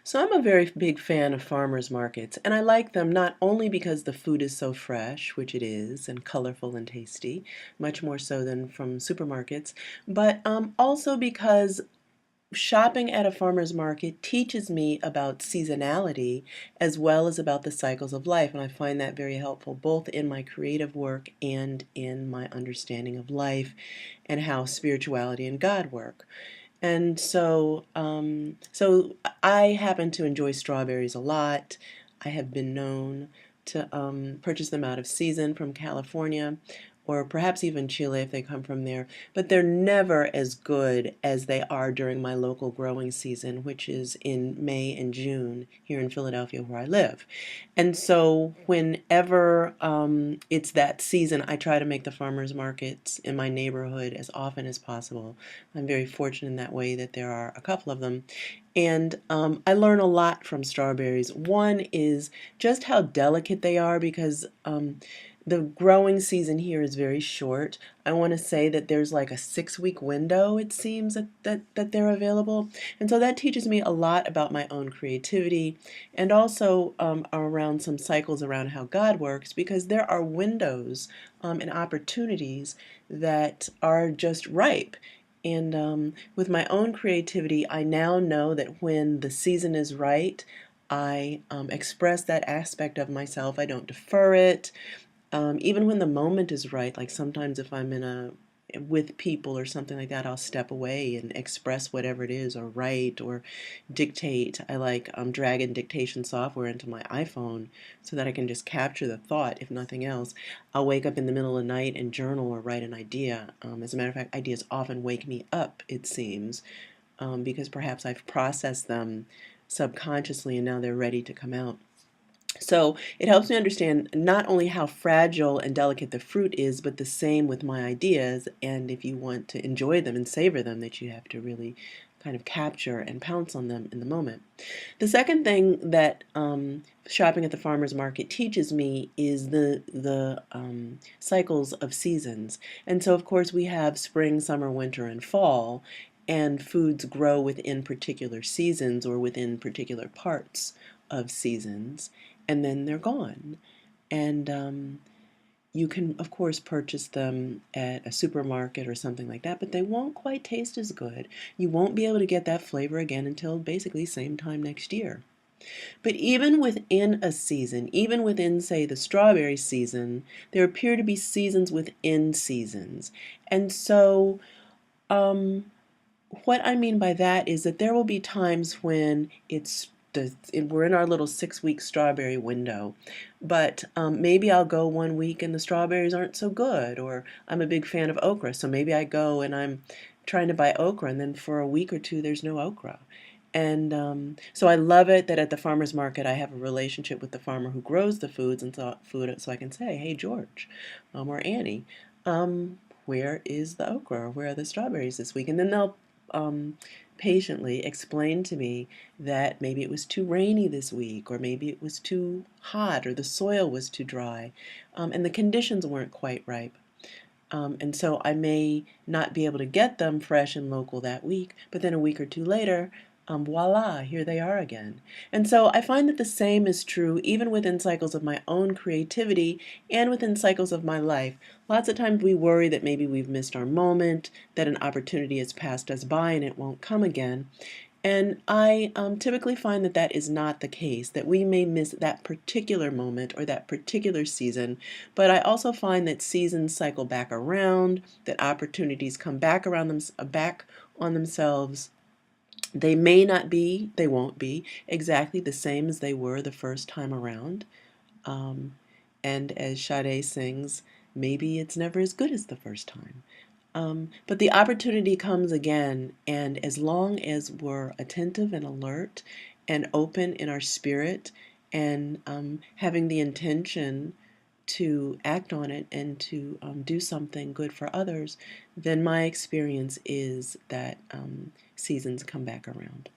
So I'm a very big fan of farmers markets, and I like them not only because the food is so fresh, which it is, and colorful and tasty, much more so than from supermarkets, but also because shopping at a farmer's market teaches me about seasonality as well as about the cycles of life, and I find that very helpful both in my creative work and in my understanding of life and how spirituality and God work. And so I happen to enjoy strawberries a lot. I have been known to purchase them out of season from California, or perhaps even Chile if they come from there. But they're never as good as they are during my local growing season, which is in May and June here in Philadelphia where I live. And so whenever it's that season, I try to make the farmers markets in my neighborhood as often as possible. I'm very fortunate in that way that there are a couple of them. And I learn a lot from strawberries. One is just how delicate they are because the growing season here is very short. I want to say that there's like a 6 week window, it seems, that they're available. And so that teaches me a lot about my own creativity and also around some cycles around how God works because there are windows and opportunities that are just ripe. And with my own creativity, I now know that when the season is right, I express that aspect of myself. I don't defer it. Even when the moment is right, like sometimes if I'm in a with people or something like that, I'll step away and express whatever it is, or write, or dictate. I like dragging dictation software into my iPhone so that I can just capture the thought, if nothing else. I'll wake up in the middle of the night and journal or write an idea. As a matter of fact, ideas often wake me up, it seems, because perhaps I've processed them subconsciously and now they're ready to come out. So it helps me understand not only how fragile and delicate the fruit is, but the same with my ideas. And if you want to enjoy them and savor them, that you have to really kind of capture and pounce on them in the moment. The second thing that shopping at the farmer's market teaches me is the cycles of seasons. And so, of course, we have spring, summer, winter, and fall, and foods grow within particular seasons or within particular parts of seasons, and then they're gone. And you can, of course, purchase them at a supermarket or something like that, but they won't quite taste as good. You won't be able to get that flavor again until basically same time next year. But even within a season, even within, say, the strawberry season, there appear to be seasons within seasons. And so, um, what I mean by that is that there will be times when we're in our little 6 week strawberry window, but maybe I'll go one week and the strawberries aren't so good, or I'm a big fan of okra, so maybe I go and I'm trying to buy okra, and then for a week or two there's no okra. And so I love it that at the farmer's market I have a relationship with the farmer who grows the food, so I can say, hey George, or Annie, where is the okra? Or where are the strawberries this week? And then they'll um, patiently explain to me that maybe it was too rainy this week, or maybe it was too hot, or the soil was too dry, and the conditions weren't quite ripe. And so I may not be able to get them fresh and local that week, but then a week or two later, voila, here they are again. And so I find that the same is true even within cycles of my own creativity and within cycles of my life. Lots of times we worry that maybe we've missed our moment, that an opportunity has passed us by and it won't come again. And I typically find that that is not the case, that we may miss that particular moment or that particular season, but I also find that seasons cycle back around, that opportunities come back around them, back on themselves. They may not be, they won't be exactly the same as they were the first time around. Um, and as Sade sings, maybe it's never as good as the first time. But the opportunity comes again, and as long as we're attentive and alert and open in our spirit and having the intention to act on it and to do something good for others, then my experience is that seasons come back around.